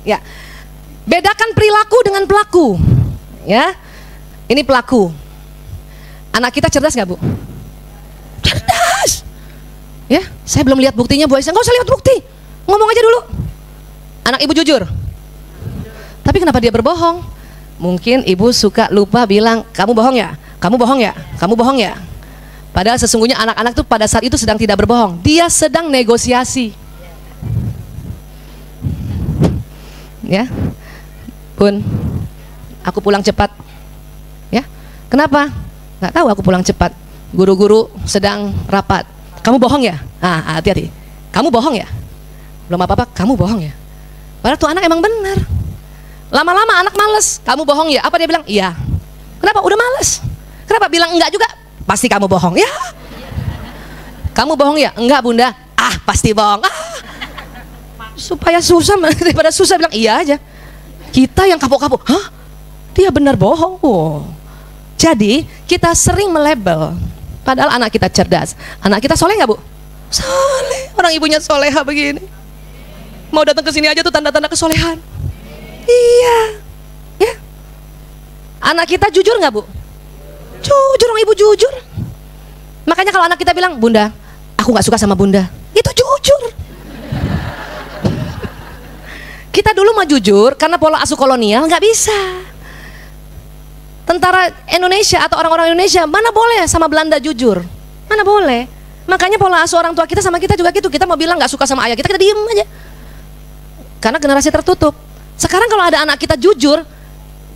Ya. Bedakan perilaku dengan pelaku. Ya. Ini pelaku. Anak kita cerdas nggak, Bu? Cerdas. Ya, saya belum lihat buktinya, Bu Aisyah. Nggak usah lihat bukti. Ngomong aja dulu. Anak ibu jujur. Tapi kenapa dia berbohong? Mungkin ibu suka lupa bilang, kamu bohong ya? Kamu bohong ya? Kamu bohong ya? Padahal sesungguhnya anak-anak tuh pada saat itu sedang tidak berbohong. Dia sedang negosiasi. Ya, Bun, aku pulang cepat. Ya, kenapa? Nggak tahu aku pulang cepat. Guru-guru sedang rapat. Kamu bohong ya? Ah, hati-hati. Kamu bohong ya? Belum apa-apa, kamu bohong ya? Padahal tuh anak emang benar. Lama-lama anak males. Kamu bohong ya? Apa dia bilang? Iya. Kenapa? Udah males. Kenapa bilang enggak juga? Pasti kamu bohong. Ya. Kamu bohong ya? Enggak, Bunda. Ah, pasti bohong. Ah. Supaya susah daripada susah bilang iya aja. Kita yang kapok-kapok. Hah? Dia benar bohong. Oh. Jadi kita sering melabel. Padahal anak kita cerdas. Anak kita soleh nggak, Bu? Soleh. Orang ibunya soleha begini. Mau datang ke sini aja tuh tanda-tanda kesolehan. Iya. Ya. Anak kita jujur nggak, Bu? Jujur, orang ibu jujur. Makanya kalau anak kita bilang, Bunda, aku nggak suka sama Bunda, itu jujur. Kita dulu mah jujur karena pola asuh kolonial nggak bisa. Tentara Indonesia atau orang-orang Indonesia mana boleh sama Belanda jujur, mana boleh. Makanya pola asuh orang tua kita sama kita juga gitu. Kita mau bilang nggak suka sama ayah kita diem aja. Karena generasi tertutup. Sekarang kalau ada anak kita jujur,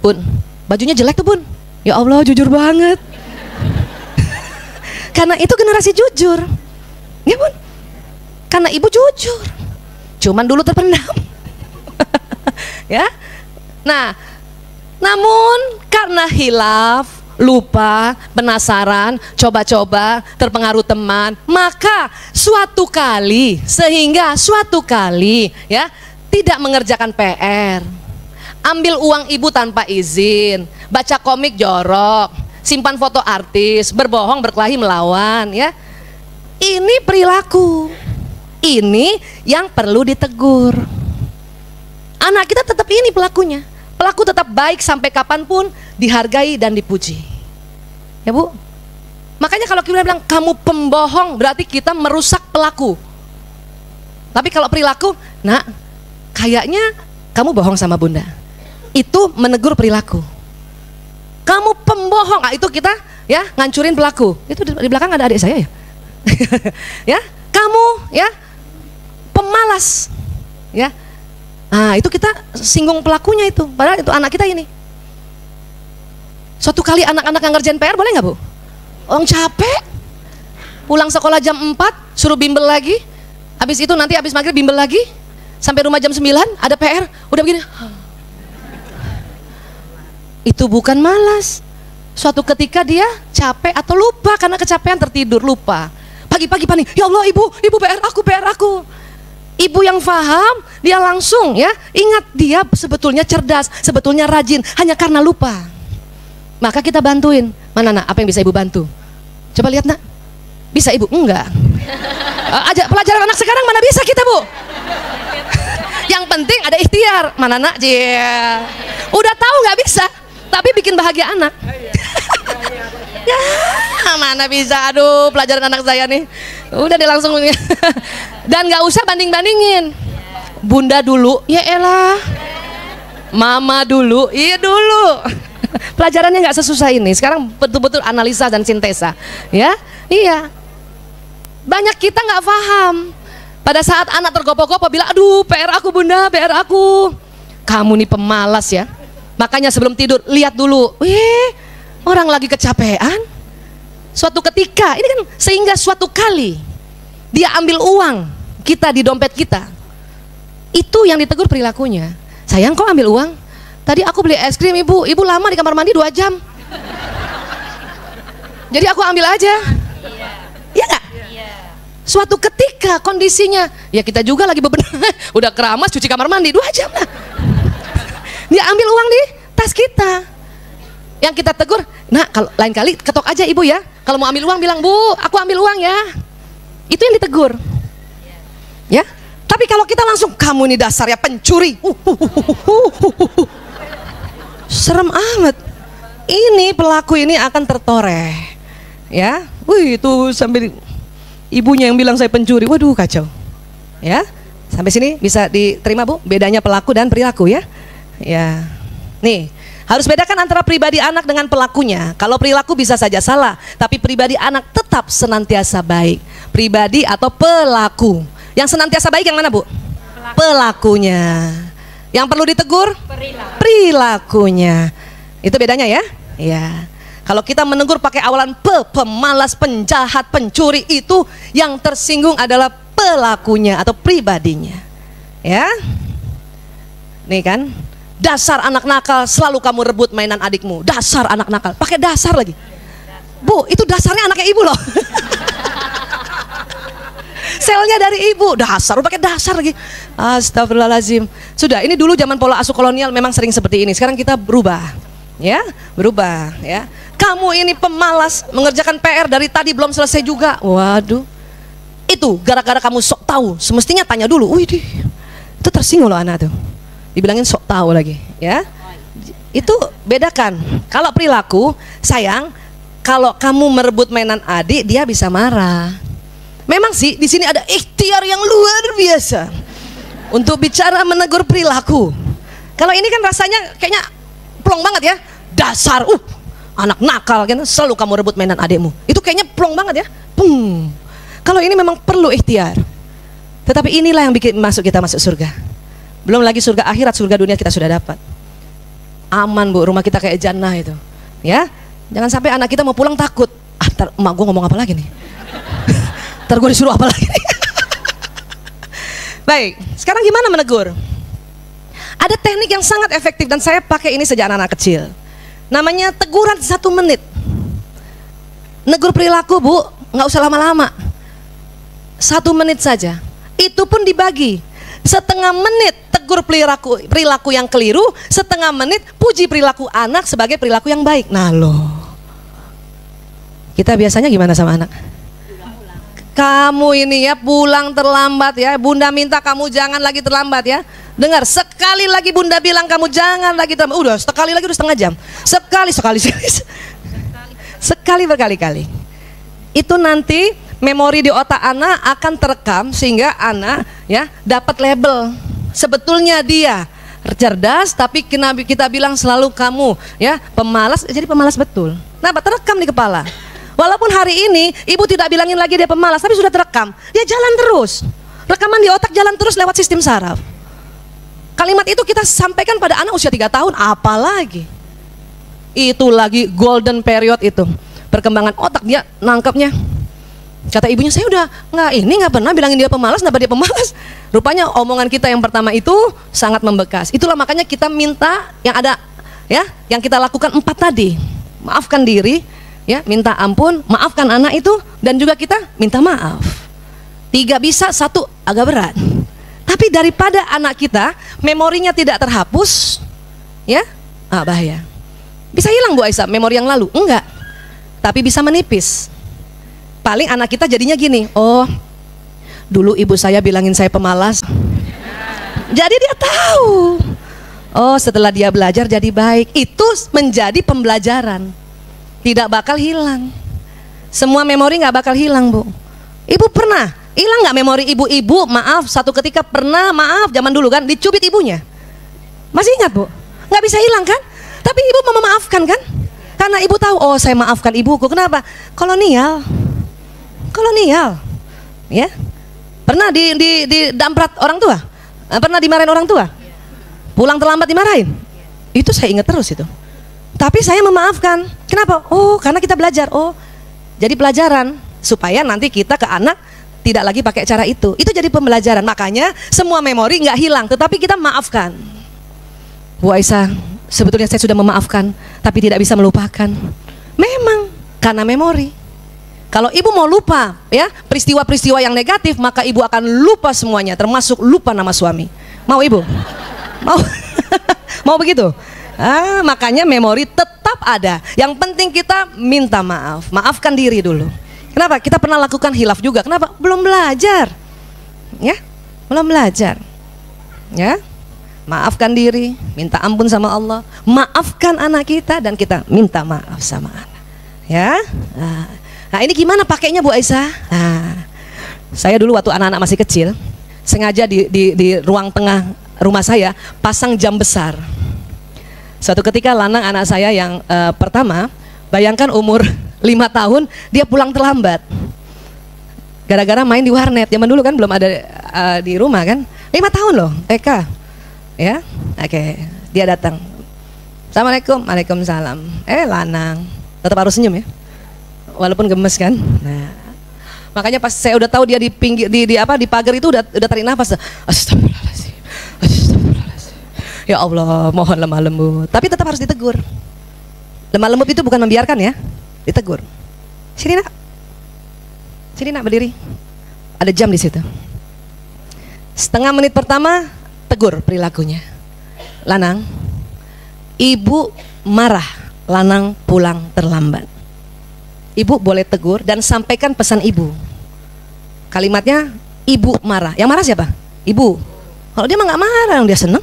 Bun, bajunya jelek tuh, Bun. Ya Allah, jujur banget. Karena itu generasi jujur. Ya, Bun. Karena ibu jujur. Cuman dulu terpendam. Ya. Nah, namun karena hilaf, lupa, penasaran, coba-coba, terpengaruh teman, maka suatu kali, sehingga suatu kali ya tidak mengerjakan PR, ambil uang ibu tanpa izin, baca komik jorok, simpan foto artis, berbohong, berkelahi, melawan, ya. Ini perilaku. Ini yang perlu ditegur. Anak kita tetap ini pelakunya. Pelaku tetap baik sampai kapanpun, dihargai dan dipuji. Ya, Bu? Makanya kalau kita bilang kamu pembohong, berarti kita merusak pelaku. Tapi kalau perilaku, nak, kayaknya kamu bohong sama Bunda. Itu menegur perilaku. Kamu pembohong, itu kita ya ngancurin pelaku. Itu di belakang ada adik saya ya. Ya, kamu ya pemalas. Ya. Nah, itu kita singgung pelakunya itu. Padahal itu anak kita ini. Suatu kali anak-anak yang ngerjain PR boleh nggak, Bu? Orang capek. Pulang sekolah jam 4, suruh bimbel lagi. Habis itu nanti habis maghrib bimbel lagi. Sampai rumah jam 9, ada PR, udah begini. Itu bukan malas. Suatu ketika dia capek atau lupa karena kecapean, tertidur, lupa. Pagi-pagi panik, ya Allah ibu PR aku. Ibu yang paham, dia langsung ya ingat dia sebetulnya cerdas, sebetulnya rajin, hanya karena lupa. Maka kita bantuin. Mana nak, apa yang bisa ibu bantu? Coba lihat nak, bisa ibu? Enggak. Aja pelajaran anak sekarang mana bisa kita, Bu? Yang penting ada ikhtiar. Mana nak, dia udah tahu nggak bisa, tapi bikin bahagia anak. Ya, mana bisa, aduh pelajaran anak saya nih. Udah dia langsung. Dan nggak usah banding-bandingin. Bunda dulu, ya elah. Mama dulu, iya dulu. Pelajarannya nggak sesusah ini. Sekarang betul-betul analisa dan sintesa. Ya, iya. Banyak kita nggak paham. Pada saat anak tergopoh-gopoh bilang, aduh PR aku Bunda, PR aku. Kamu nih pemalas ya. Makanya sebelum tidur lihat dulu. Orang lagi kecapean. Suatu ketika, ini kan sehingga suatu kali dia ambil uang kita di dompet kita. Itu yang ditegur perilakunya. Sayang kok ambil uang? Tadi aku beli es krim ibu lama di kamar mandi 2 jam. Jadi aku ambil aja. Iya nggak? Suatu ketika kondisinya, ya kita juga lagi bebenah, udah keramas cuci kamar mandi 2 jam lah. Dia ambil uang di tas kita. Yang kita tegur, nah kalau lain kali ketok aja ibu ya. Kalau mau ambil uang bilang, Bu, aku ambil uang ya. Itu yang ditegur. Ya, Tapi kalau kita langsung, kamu ini dasar ya pencuri, serem amat. Ini pelaku ini akan tertoreh, ya. Wih, itu sambil ibunya yang bilang saya pencuri, waduh kacau, ya. Sampai sini bisa diterima Bu, bedanya pelaku dan perilaku ya. Ya, nih harus bedakan antara pribadi anak dengan pelakunya. Kalau perilaku bisa saja salah, tapi pribadi anak tetap senantiasa baik. Pribadi atau pelaku, yang senantiasa baik yang mana Bu? Pelakunya. Yang perlu ditegur? Perilakunya. Itu bedanya ya. Ya. Kalau kita menegur pakai awalan pemalas, penjahat, pencuri, itu yang tersinggung adalah pelakunya atau pribadinya. Ya. Nih kan, dasar anak nakal, selalu kamu rebut mainan adikmu. Dasar anak nakal, pakai dasar lagi. Bu, itu dasarnya anaknya ibu loh. Selnya dari ibu, dasar, pakai dasar lagi. Astagfirullahaladzim. Sudah, ini dulu zaman pola asuh kolonial memang sering seperti ini. Sekarang kita berubah, ya, berubah, ya. Kamu ini pemalas, mengerjakan PR dari tadi belum selesai juga. Waduh, itu gara-gara kamu sok tahu. Semestinya tanya dulu. Wih, itu tersinggung loh anak tuh. Dibilangin sok tahu lagi, ya. Itu bedakan. Kalau perilaku, sayang, kalau kamu merebut mainan adik, dia bisa marah. Memang sih di sini ada ikhtiar yang luar biasa untuk bicara menegur perilaku. Kalau ini kan rasanya kayaknya plong banget ya. Dasar, anak nakal kan, selalu kamu rebut mainan adikmu. Itu kayaknya plong banget ya. Pung. Kalau ini memang perlu ikhtiar. Tetapi inilah yang bikin kita masuk surga. Belum lagi surga akhirat, surga dunia kita sudah dapat. Aman Bu, rumah kita kayak jannah itu. Ya, jangan sampai anak kita mau pulang takut. Ntar emak gue ngomong apa lagi nih? Ntar gue disuruh apa lagi nih? Baik, sekarang gimana menegur? Ada teknik yang sangat efektif dan saya pakai ini sejak anak-anak kecil. Namanya teguran 1 menit. Negur perilaku Bu, nggak usah lama-lama. 1 menit saja. Itu pun dibagi. Setengah menit tegur perilaku yang keliru, setengah menit puji perilaku anak sebagai perilaku yang baik. Nah loh, kita biasanya gimana sama anak? Kamu ini ya pulang terlambat ya, bunda minta kamu jangan lagi terlambat ya. Dengar, sekali lagi bunda bilang kamu jangan lagi terlambat, udah sekali lagi udah setengah jam. Sekali berkali-kali. Itu nanti memori di otak anak akan terekam sehingga anak ya dapat label. Sebetulnya dia cerdas, tapi kita bilang selalu kamu ya pemalas, jadi pemalas betul. Nah, terekam di kepala. Walaupun hari ini ibu tidak bilangin lagi dia pemalas, tapi sudah terekam. Dia jalan terus. Rekaman di otak jalan terus lewat sistem saraf. Kalimat itu kita sampaikan pada anak usia 3 tahun, apalagi. Itu lagi golden period itu. Perkembangan otak dia nangkapnya. Kata ibunya, saya udah nggak pernah bilangin dia pemalas, kenapa dia pemalas? Rupanya omongan kita yang pertama itu sangat membekas. Itulah makanya kita minta yang ada ya, yang kita lakukan 4 tadi. Maafkan diri, ya, minta ampun, maafkan anak itu, dan juga kita minta maaf. 3 bisa, 1 agak berat. Tapi daripada anak kita memorinya tidak terhapus, ya, bahaya. Bisa hilang Bu Aisyah memori yang lalu? Enggak. Tapi bisa menipis. Paling anak kita jadinya gini, oh dulu ibu saya bilangin saya pemalas. Jadi dia tahu. Oh setelah dia belajar jadi baik. Itu menjadi pembelajaran. Tidak bakal hilang. Semua memori nggak bakal hilang Bu. Ibu pernah hilang nggak memori ibu-ibu? Maaf, satu ketika pernah, maaf zaman dulu kan dicubit ibunya. Masih ingat Bu? Nggak bisa hilang kan? Tapi ibu mau memaafkan kan? Karena ibu tahu, oh saya maafkan ibuku. Kenapa? Kolonial, ya. Pernah damprat orang tua? Pernah dimarahin orang tua? Pulang terlambat dimarahin? Itu saya ingat terus itu. Tapi saya memaafkan. Kenapa? Oh karena kita belajar. Oh jadi pelajaran supaya nanti kita ke anak tidak lagi pakai cara itu. Itu jadi pembelajaran. Makanya semua memori nggak hilang, tetapi kita maafkan. Bu Aisyah, sebetulnya saya sudah memaafkan, tapi tidak bisa melupakan. Memang karena memori. Kalau ibu mau lupa ya peristiwa-peristiwa yang negatif, maka ibu akan lupa semuanya, termasuk lupa nama suami. Mau ibu? Mau? Mau begitu? Makanya memori tetap ada. Yang penting kita minta maaf, maafkan diri dulu. Kenapa? Kita pernah lakukan hilaf juga. Kenapa? Belum belajar. Ya, belum belajar. Ya, maafkan diri, minta ampun sama Allah, maafkan anak kita, dan kita minta maaf sama anak. Ya, nah ini gimana pakainya Bu Aisyah? Nah, saya dulu waktu anak-anak masih kecil, sengaja di ruang tengah rumah saya pasang jam besar. Suatu ketika Lanang anak saya yang pertama, bayangkan umur 5 tahun dia pulang terlambat. Gara-gara main di warnet. Zaman dulu kan belum ada di rumah kan. 5 tahun loh, TK. Ya, oke. Dia datang. Assalamualaikum, waalaikumsalam. Lanang, tetap harus senyum ya, walaupun gemes kan. Nah, makanya pas saya udah tahu dia di pinggir di pagar itu udah tarik nafas. Astagfirullahaladzim, astagfirullahaladzim. Ya Allah, mohon lemah lembut. Tapi tetap harus ditegur. Lemah lembut itu bukan membiarkan ya, ditegur. Sini nak, sini nak, berdiri. Ada jam di situ. Setengah menit pertama tegur perilakunya. Lanang, ibu marah Lanang pulang terlambat. Ibu boleh tegur dan sampaikan pesan ibu. Kalimatnya ibu marah. Yang marah siapa? Ibu. Kalau dia mah nggak marah, dia seneng.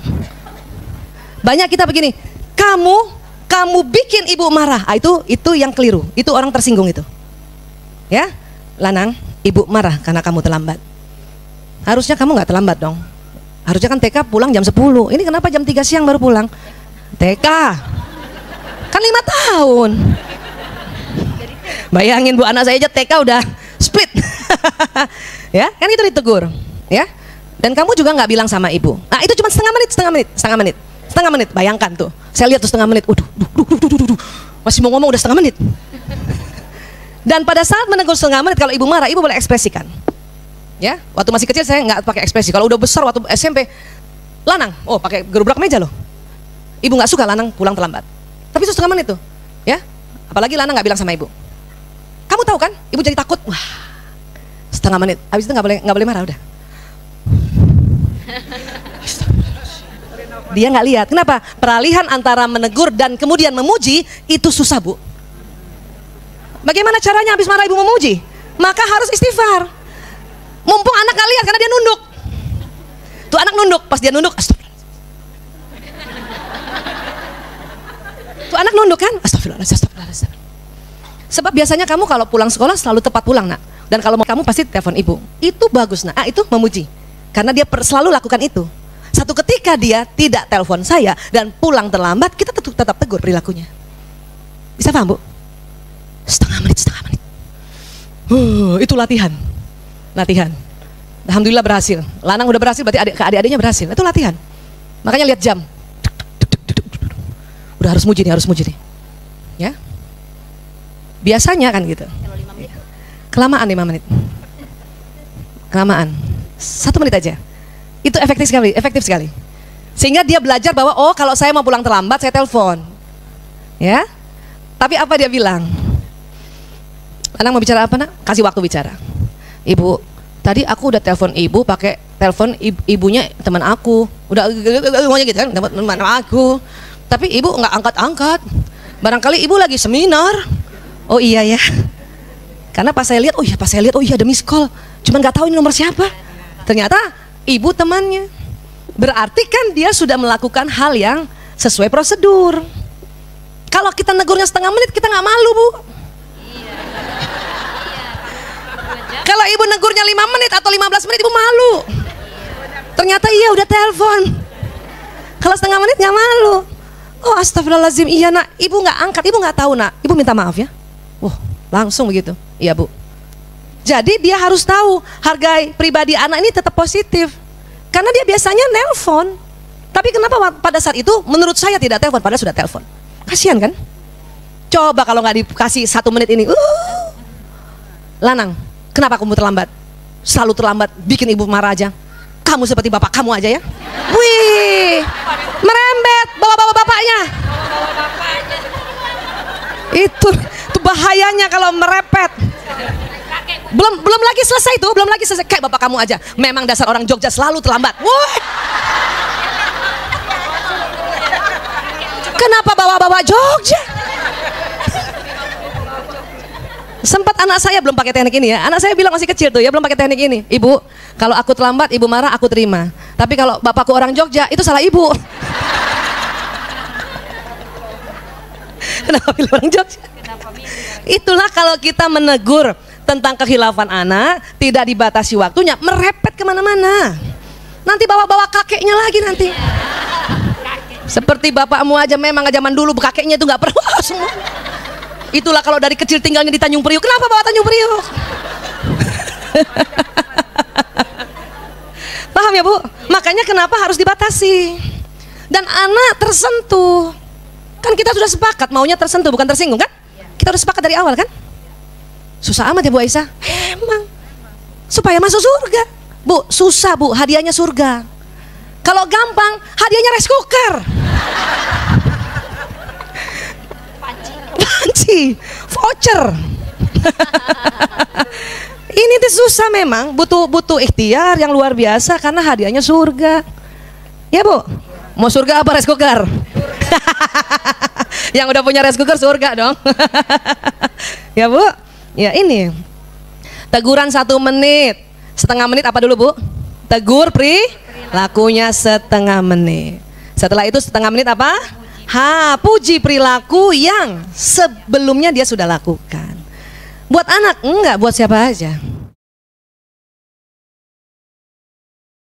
Banyak kita begini, kamu bikin ibu marah. Itu yang keliru. Itu orang tersinggung itu. Ya, Lanang, ibu marah karena kamu terlambat. Harusnya kamu nggak terlambat dong. Harusnya kan TK pulang jam 10. Ini kenapa jam 3 siang baru pulang? TK kan 5 tahun. Bayangin Bu, anak saya aja TK udah split. Ya, kan itu ditegur. Ya, dan kamu juga nggak bilang sama ibu. Nah, itu cuma setengah menit. Bayangkan tuh. Saya lihat tuh setengah menit. Masih mau ngomong udah setengah menit. Dan pada saat menegur setengah menit, kalau ibu marah, ibu boleh ekspresikan. Ya, waktu masih kecil saya nggak pakai ekspresi. Kalau udah besar waktu SMP, Lanang, pakai gerobak meja loh. Ibu nggak suka Lanang pulang terlambat. Tapi itu setengah menit tuh, ya. Apalagi Lanang nggak bilang sama ibu. Kamu tahu kan? Ibu jadi takut. Wah, setengah menit. Habis itu nggak boleh marah udah. Dia nggak lihat. Kenapa? Peralihan antara menegur dan kemudian memuji itu susah Bu. Bagaimana caranya habis marah ibu memuji? Maka harus istighfar. Mumpung anak nggak lihat karena dia nunduk. Tuh anak nunduk, pas dia nunduk, astagfirullah. Tuh anak nunduk kan, astagfirullah. Sebab biasanya kamu kalau pulang sekolah selalu tepat pulang nak. Dan kalau kamu pasti telepon ibu. Itu bagus nak. Itu memuji. Karena dia selalu lakukan itu. Satu ketika dia tidak telepon saya dan pulang terlambat, kita tetap tegur perilakunya. Bisa paham Bu? Setengah menit. Itu latihan. Alhamdulillah berhasil. Lanang udah berhasil, berarti adik-adiknya berhasil. Itu latihan. Makanya lihat jam. Udah harus muji nih. Ya. Biasanya kan gitu. Kelamaan 5 menit. Kelamaan. 1 menit aja. Itu efektif sekali. Sehingga dia belajar bahwa kalau saya mau pulang terlambat saya telepon. Ya. Tapi apa dia bilang? Lanang mau bicara apa nak? Kasih waktu bicara. Ibu, tadi aku udah telepon ibu pakai telepon ibunya teman aku. Udah ngomongnya gitu kan, teman aku. Tapi ibu nggak angkat-angkat. Barangkali ibu lagi seminar. Oh iya ya. Karena pas saya lihat, oh iya ada miss call. Cuman nggak tahu ini nomor siapa. Ternyata ibu temannya. Berarti kan dia sudah melakukan hal yang sesuai prosedur. Kalau kita negurnya setengah menit kita nggak malu Bu. Kalau ibu negurnya 5 menit atau 15 menit ibu malu. Ternyata iya udah telepon. Kalau setengah menit nggak malu. Oh astagfirullahaladzim, iya nak, ibu nggak angkat, ibu nggak tahu nak, ibu minta maaf ya. Langsung begitu. Iya Bu. Jadi dia harus tahu hargai pribadi anak ini tetap positif. Karena dia biasanya nelpon. Tapi kenapa pada saat itu menurut saya tidak telepon, padahal sudah telepon. Kasihan kan? Coba kalau nggak dikasih 1 menit ini. Lanang, kenapa kamu terlambat? Selalu terlambat, bikin ibu marah aja. Kamu seperti bapak kamu aja ya. Wih, merembet bawa-bawa bapaknya. Itu bahayanya kalau merepet. Belum lagi selesai kayak bapak kamu aja. Memang dasar orang Jogja selalu terlambat. Wih. Kenapa bawa-bawa Jogja? Sempat anak saya belum pakai teknik ini ya. Anak saya bilang masih kecil tuh ya, belum pakai teknik ini. Ibu, kalau aku terlambat, ibu marah, aku terima. Tapi kalau bapakku orang Jogja, itu salah ibu. Kenapa pilih orang Jogja? Itulah kalau kita menegur tentang kekhilafan anak, tidak dibatasi waktunya, merepet kemana-mana. Nanti bawa-bawa kakeknya lagi nanti. Seperti bapakmu aja memang zaman dulu kakeknya itu nggak perlu semua. Itulah kalau dari kecil tinggalnya di Tanjung Priuk. Kenapa bawa Tanjung Priuk? Paham ya Bu? Makanya kenapa harus dibatasi. Dan anak tersentuh. Kan kita sudah sepakat maunya tersentuh bukan tersinggung kan? Kita udah sepakat dari awal kan? Susah amat ya Bu Aisyah. Emang. Supaya masuk surga. Bu, susah Bu, hadiahnya surga. Kalau gampang, hadiahnya rice cooker. Panci, voucher. Ini tuh susah memang, butuh ikhtiar yang luar biasa karena hadiahnya surga. Ya Bu, mau surga apa rice cooker? Yang udah punya rice cooker surga dong. Ya Bu, ya ini teguran 1 menit, setengah menit apa dulu Bu? Tegur perilakunya setengah menit. Setelah itu setengah menit apa? Puji perilaku yang sebelumnya dia sudah lakukan. Buat anak enggak, buat siapa aja.